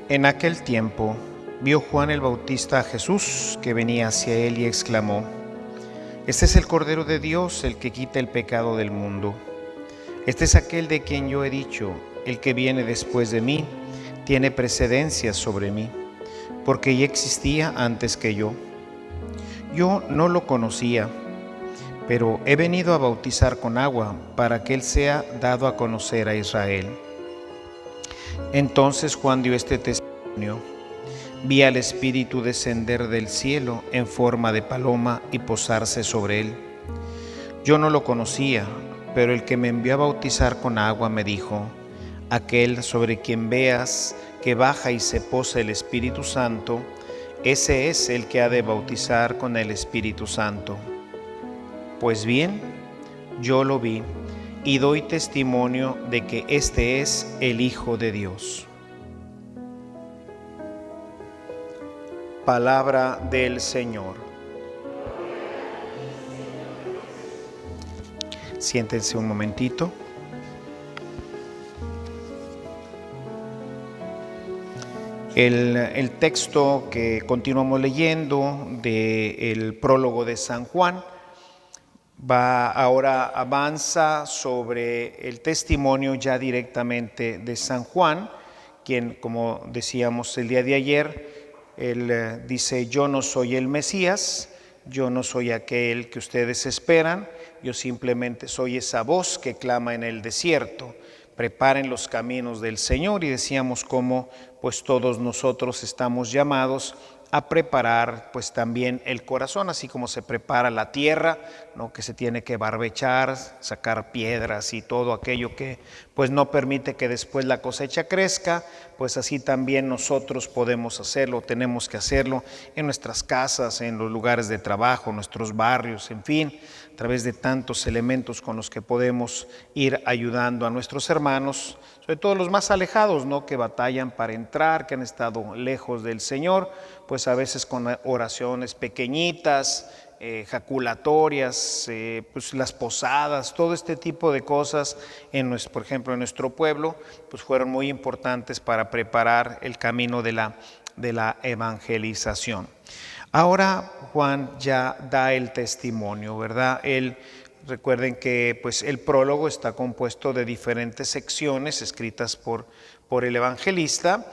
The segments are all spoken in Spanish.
En aquel tiempo vio Juan el Bautista a Jesús que venía hacia él y exclamó: Este es el Cordero de Dios, el que quita el pecado del mundo. Este es aquel de quien yo he dicho: el que viene después de mí tiene precedencia sobre mí, porque ya existía antes que yo. Yo no lo conocía, pero he venido a bautizar con agua para que él sea dado a conocer a Israel. Entonces Juan dio este testimonio: Vi al Espíritu descender del cielo en forma de paloma y posarse sobre él. Yo no lo conocía, pero el que me envió a bautizar con agua me dijo: Aquel sobre quien veas que baja y se posa el Espíritu Santo, ese es el que ha de bautizar con el Espíritu Santo. Pues bien, yo lo vi y doy testimonio de que este es el Hijo de Dios. Palabra del Señor. Siéntense un momentito. El texto que continuamos leyendo del prólogo de San Juan avanza sobre el testimonio ya directamente de San Juan, quien, como decíamos el día de ayer, él dice: yo no soy el Mesías, yo no soy aquel que ustedes esperan, yo simplemente soy esa voz que clama en el desierto: preparen los caminos del Señor. Y decíamos cómo pues todos nosotros estamos llamados a preparar pues también el corazón, así como se prepara la tierra, ¿no?, que se tiene que barbechar, sacar piedras y todo aquello que pues no permite que después la cosecha crezca, pues así también nosotros podemos hacerlo, tenemos que hacerlo en nuestras casas, en los lugares de trabajo, nuestros barrios, en fin, a través de tantos elementos con los que podemos ir ayudando a nuestros hermanos, sobre todo los más alejados, ¿no?, que batallan para entrar, que han estado lejos del Señor, pues a veces con oraciones pequeñitas, jaculatorias, pues las posadas, todo este tipo de cosas, por ejemplo en nuestro pueblo, pues fueron muy importantes para preparar el camino de la evangelización. Ahora Juan ya da el testimonio, ¿verdad? Recuerden que pues el prólogo está compuesto de diferentes secciones escritas por el evangelista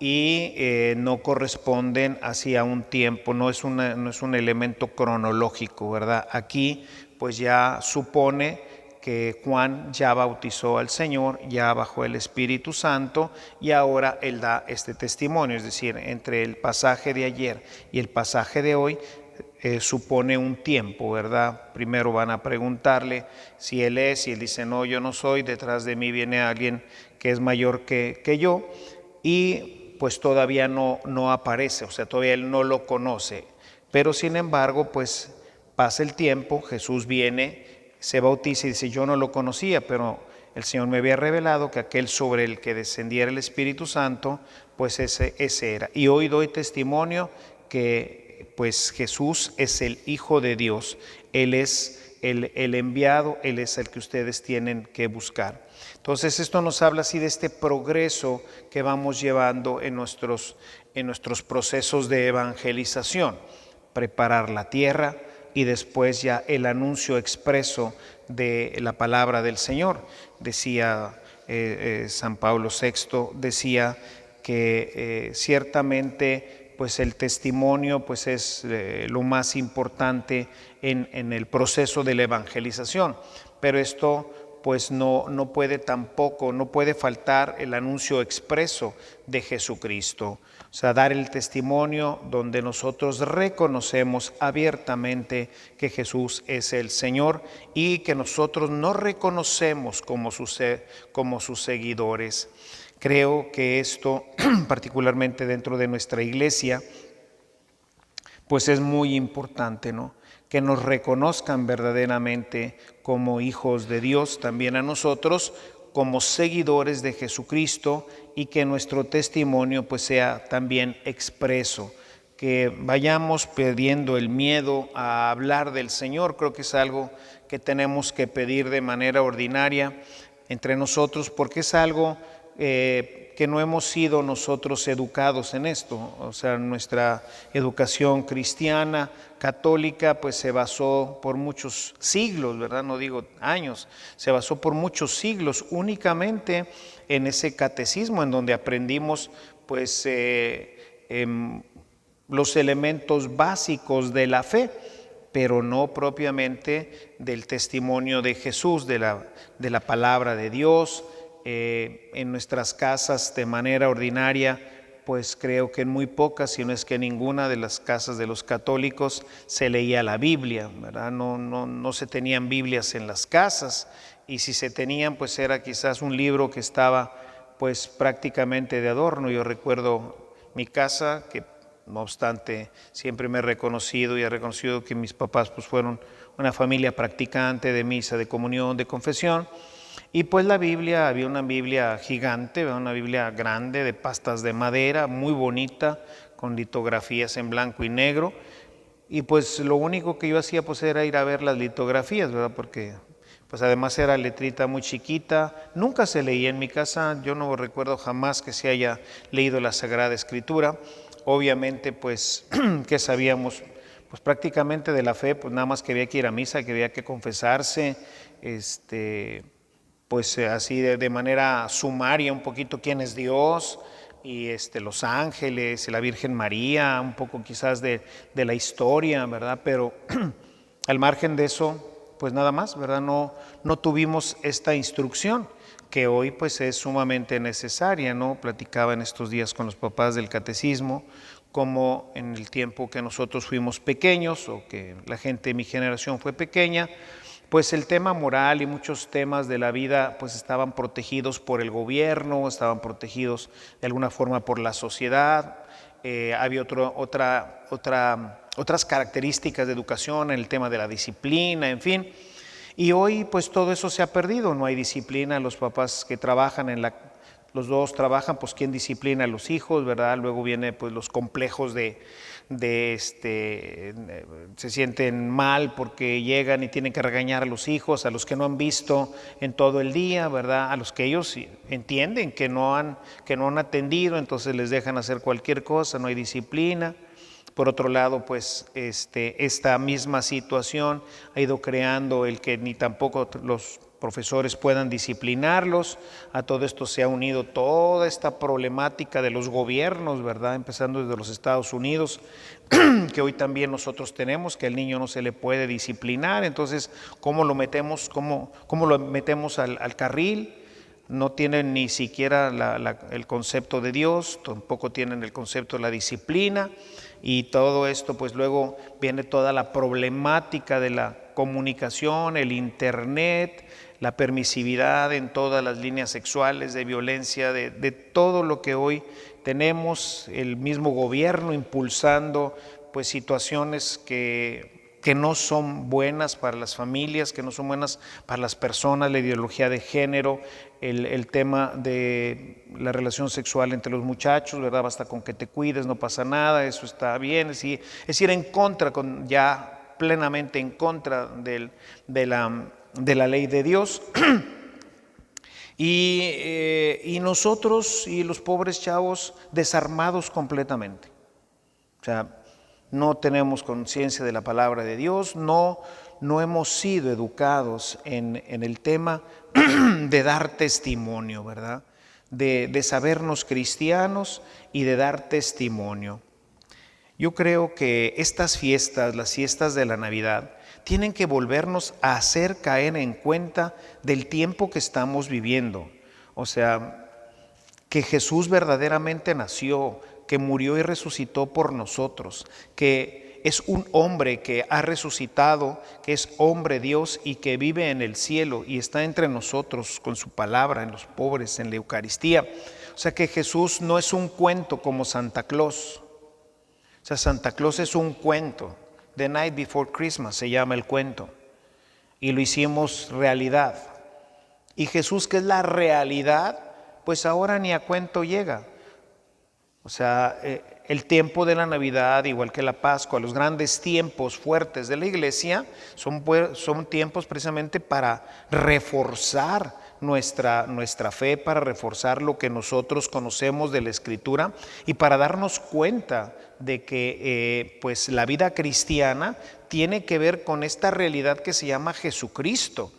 y no corresponden hacia un tiempo, no es un elemento cronológico, ¿verdad? Aquí pues ya supone que Juan ya bautizó al Señor, ya bajó el Espíritu Santo y ahora él da este testimonio, es decir, entre el pasaje de ayer y el pasaje de hoy supone un tiempo, ¿verdad? Primero van a preguntarle si él es, y él dice: no, yo no soy, detrás de mí viene alguien que es mayor que yo, y pues todavía no aparece, o sea, todavía él no lo conoce, pero sin embargo, pues pasa el tiempo, Jesús viene, se bautiza y dice: yo no lo conocía, pero el Señor me había revelado que aquel sobre el que descendiera el Espíritu Santo, pues ese era. Y hoy doy testimonio que pues Jesús es el Hijo de Dios, Él es el enviado, Él es el que ustedes tienen que buscar. Entonces esto nos habla así de este progreso que vamos llevando en nuestros procesos de evangelización: preparar la tierra y después ya el anuncio expreso de la palabra del Señor. Decía San Pablo VI, decía que ciertamente pues el testimonio pues es lo más importante en el proceso de la evangelización, pero esto pues no puede tampoco, no puede faltar el anuncio expreso de Jesucristo. O sea, dar el testimonio donde nosotros reconocemos abiertamente que Jesús es el Señor y que nosotros nos reconocemos como sus seguidores. Creo que esto, particularmente dentro de nuestra iglesia, pues es muy importante, ¿no?, que nos reconozcan verdaderamente como hijos de Dios, también a nosotros como seguidores de Jesucristo, y que nuestro testimonio pues sea también expreso, que vayamos perdiendo el miedo a hablar del Señor. Creo que es algo que tenemos que pedir de manera ordinaria entre nosotros, porque es algo que no hemos sido nosotros educados en esto. O sea, nuestra educación cristiana, católica, pues se basó por muchos siglos, ¿verdad? No digo años, se basó por muchos siglos únicamente en ese catecismo en donde aprendimos pues los elementos básicos de la fe, pero no propiamente del testimonio de Jesús, de la palabra de Dios. En nuestras casas de manera ordinaria, pues creo que en muy pocas, si no es que en ninguna de las casas de los católicos se leía la Biblia, ¿verdad? No se tenían Biblias en las casas, y si se tenían, pues era quizás un libro que estaba pues prácticamente de adorno. Yo recuerdo mi casa, que no obstante siempre me he reconocido y he reconocido que mis papás pues fueron una familia practicante de misa, de comunión, de confesión. Y pues la Biblia, había una Biblia gigante, una Biblia grande de pastas de madera, muy bonita, con litografías en blanco y negro. Y pues lo único que yo hacía pues era ir a ver las litografías, ¿verdad? Porque pues además era letrita muy chiquita. Nunca se leía en mi casa, yo no recuerdo jamás que se haya leído la Sagrada Escritura. Obviamente pues que sabíamos pues prácticamente de la fe, pues nada más que había que ir a misa, que había que confesarse, pues así de manera sumaria un poquito quién es Dios, y los ángeles, la Virgen María, un poco quizás de la historia, ¿verdad? Pero al margen de eso, pues nada más, ¿verdad? No tuvimos esta instrucción que hoy pues es sumamente necesaria, ¿no? Platicaba en estos días con los papás del catecismo, como en el tiempo que nosotros fuimos pequeños, o que la gente de mi generación fue pequeña, pues el tema moral y muchos temas de la vida pues estaban protegidos por el gobierno, estaban protegidos de alguna forma por la sociedad. Había otras características de educación en el tema de la disciplina, en fin. Y hoy pues todo eso se ha perdido, no hay disciplina. Los papás que trabajan los dos trabajan, pues quién disciplina a los hijos, ¿verdad? Luego viene pues los complejos se sienten mal porque llegan y tienen que regañar a los hijos, a los que no han visto en todo el día, ¿verdad? A los que ellos entienden que no han atendido, entonces les dejan hacer cualquier cosa, no hay disciplina. Por otro lado, pues esta misma situación ha ido creando el que ni tampoco los profesores puedan disciplinarlos. A todo esto se ha unido toda esta problemática de los gobiernos, ¿verdad? Empezando desde los Estados Unidos, que hoy también nosotros tenemos, que al niño no se le puede disciplinar. Entonces, ¿cómo lo metemos, cómo lo metemos al carril? No tienen ni siquiera el concepto de Dios, tampoco tienen el concepto de la disciplina, y todo esto pues luego viene toda la problemática de la comunicación, el internet, la permisividad en todas las líneas sexuales, de violencia, de todo lo que hoy tenemos, el mismo gobierno impulsando pues situaciones que no son buenas para las familias, que no son buenas para las personas, la ideología de género, el tema de la relación sexual entre los muchachos, ¿verdad? Basta con que te cuides, no pasa nada, eso está bien. Es ir en contra, ya plenamente en contra de la ley de Dios. Y nosotros y los pobres chavos desarmados completamente. O sea, no tenemos conciencia de la palabra de Dios, no hemos sido educados en el tema de dar testimonio, ¿verdad? De sabernos cristianos y de dar testimonio. Yo creo que estas fiestas, las fiestas de la Navidad, tienen que volvernos a hacer caer en cuenta del tiempo que estamos viviendo. O sea, que Jesús verdaderamente nació, que murió y resucitó por nosotros, que es un hombre que ha resucitado, que es hombre Dios y que vive en el cielo y está entre nosotros con su palabra, en los pobres, en la Eucaristía. O sea que Jesús no es un cuento como Santa Claus. O sea, Santa Claus es un cuento. The Night Before Christmas se llama el cuento. Y lo hicimos realidad. Y Jesús, que es la realidad, pues ahora ni a cuento llega. O sea, el tiempo de la Navidad, igual que la Pascua, los grandes tiempos fuertes de la iglesia, son tiempos precisamente para reforzar nuestra fe, para reforzar lo que nosotros conocemos de la Escritura y para darnos cuenta de que pues la vida cristiana tiene que ver con esta realidad que se llama Jesucristo,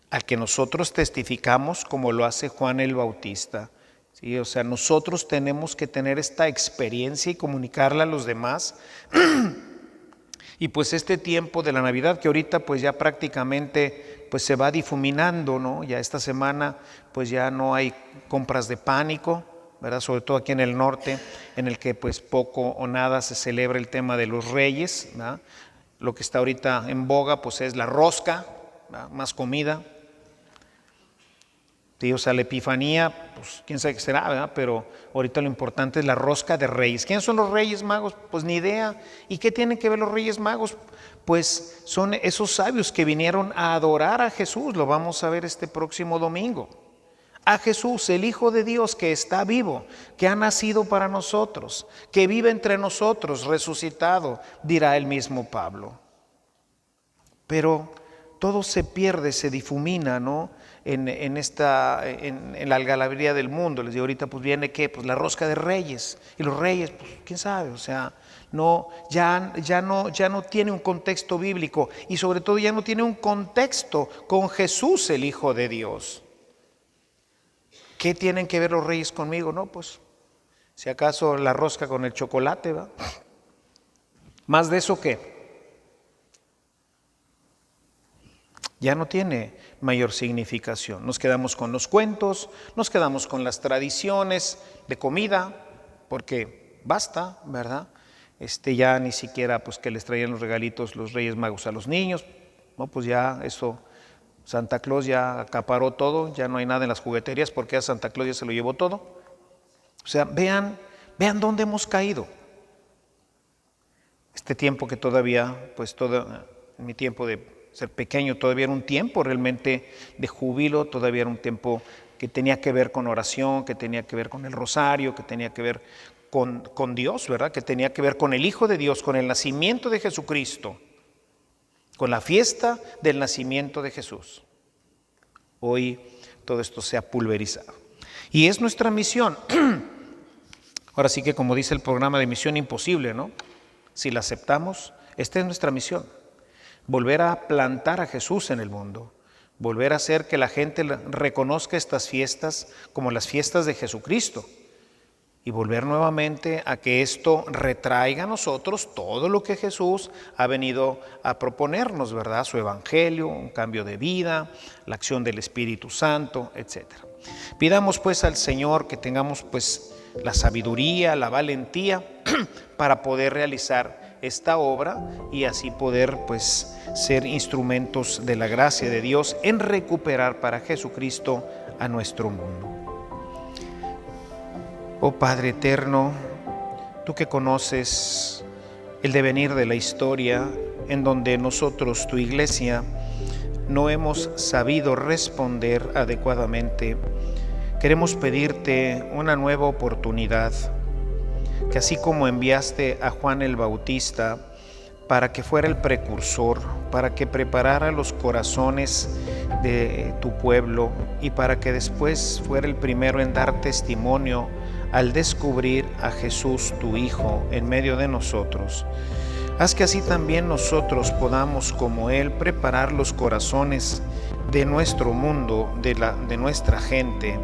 al que nosotros testificamos como lo hace Juan el Bautista. Sí, o sea, nosotros tenemos que tener esta experiencia y comunicarla a los demás. Y pues este tiempo de la Navidad, que ahorita pues ya prácticamente pues se va difuminando, ¿no? Ya esta semana pues ya no hay compras de pánico, ¿verdad? Sobre todo aquí en el norte, en el que pues poco o nada se celebra el tema de los reyes, ¿verdad? Lo que está ahorita en boga pues es la rosca, ¿verdad? Más comida. Sí, o sea, la Epifanía, pues quién sabe qué será, ¿verdad? Pero ahorita lo importante es la rosca de Reyes. ¿Quiénes son los Reyes Magos? Pues ni idea. ¿Y qué tienen que ver los Reyes Magos? Pues son esos sabios que vinieron a adorar a Jesús, lo vamos a ver este próximo domingo. A Jesús, el Hijo de Dios que está vivo, que ha nacido para nosotros, que vive entre nosotros, resucitado, dirá el mismo Pablo. Pero todo se pierde, se difumina, ¿no? En la algarabía del mundo. Les digo, ahorita pues viene ¿qué? Pues la rosca de Reyes. Y los Reyes, pues quién sabe, o sea, ya no tiene un contexto bíblico y sobre todo ya no tiene un contexto con Jesús, el Hijo de Dios. ¿Qué tienen que ver los Reyes conmigo? No, pues si acaso la rosca con el chocolate, ¿va? ¿Más de eso qué? Ya no tiene mayor significación. Nos quedamos con los cuentos, nos quedamos con las tradiciones de comida, porque basta, ¿verdad? Ya ni siquiera pues que les traían los regalitos los Reyes Magos a los niños, no, pues ya eso, Santa Claus ya acaparó todo, ya no hay nada en las jugueterías porque a Santa Claus ya se lo llevó todo. O sea, vean dónde hemos caído. Este tiempo que todavía, pues todo, en mi tiempo de ser pequeño, todavía era un tiempo realmente de júbilo, todavía era un tiempo que tenía que ver con oración, que tenía que ver con el rosario, que tenía que ver con Dios, ¿verdad? Que tenía que ver con el Hijo de Dios, con el nacimiento de Jesucristo, con la fiesta del nacimiento de Jesús. Hoy todo esto se ha pulverizado. Y es nuestra misión. Ahora sí que como dice el programa de Misión Imposible, ¿no? Si la aceptamos, esta es nuestra misión. Volver a plantar a Jesús en el mundo, volver a hacer que la gente reconozca estas fiestas como las fiestas de Jesucristo y volver nuevamente a que esto retraiga a nosotros todo lo que Jesús ha venido a proponernos, ¿verdad? Su evangelio, un cambio de vida, la acción del Espíritu Santo, etc. Pidamos pues al Señor que tengamos pues la sabiduría, la valentía para poder realizar esta obra y así poder pues ser instrumentos de la gracia de Dios en recuperar para Jesucristo a nuestro mundo. Oh Padre eterno, tú que conoces el devenir de la historia en donde nosotros, tu iglesia, no hemos sabido responder adecuadamente, queremos pedirte una nueva oportunidad, que así como enviaste a Juan el Bautista para que fuera el precursor, para que preparara los corazones de tu pueblo y para que después fuera el primero en dar testimonio al descubrir a Jesús, tu Hijo, en medio de nosotros. Haz que así también nosotros podamos, como Él, preparar los corazones de nuestro mundo, de nuestra gente,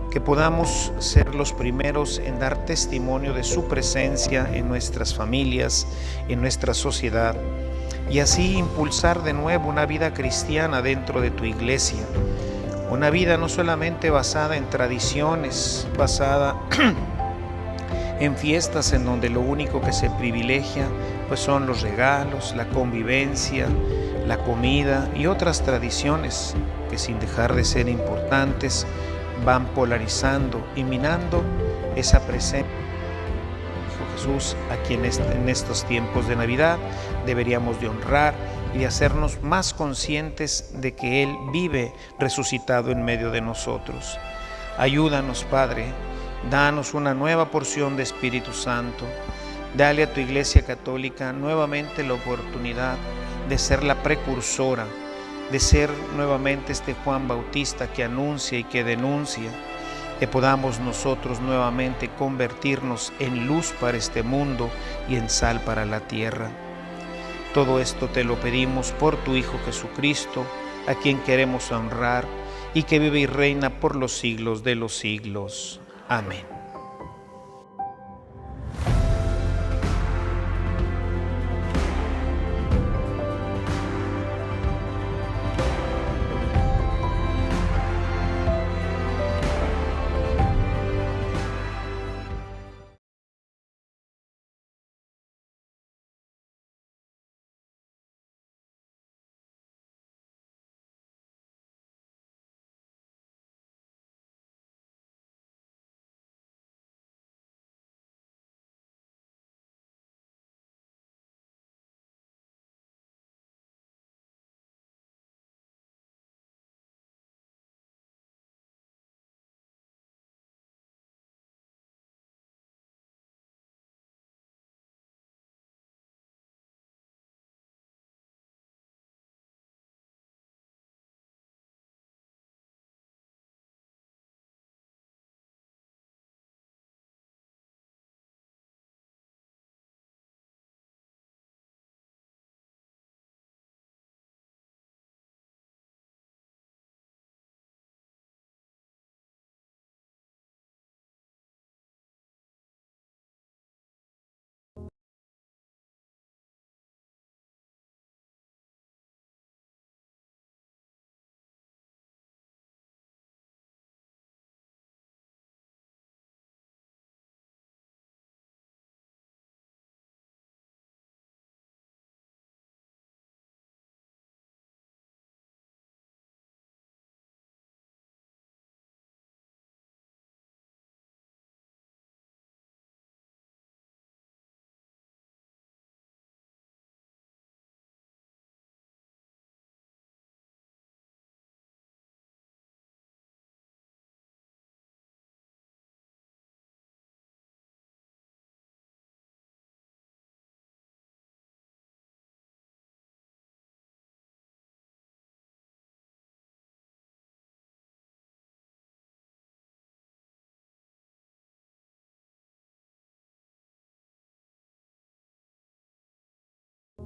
que podamos ser los primeros en dar testimonio de su presencia en nuestras familias, en nuestra sociedad, y así impulsar de nuevo una vida cristiana dentro de tu iglesia, una vida no solamente basada en tradiciones, basada en fiestas en donde lo único que se privilegia pues son los regalos, la convivencia, la comida y otras tradiciones que sin dejar de ser importantes van polarizando y minando esa presencia de Jesús a quien en estos tiempos de Navidad deberíamos de honrar y hacernos más conscientes de que Él vive resucitado en medio de nosotros. Ayúdanos, Padre, Danos una nueva porción de Espíritu Santo. Dale a tu Iglesia Católica nuevamente la oportunidad de ser la precursora, de ser nuevamente este Juan Bautista que anuncia y que denuncia, que podamos nosotros nuevamente convertirnos en luz para este mundo y en sal para la tierra. Todo esto te lo pedimos por tu Hijo Jesucristo, a quien queremos honrar y que vive y reina por los siglos de los siglos. Amén.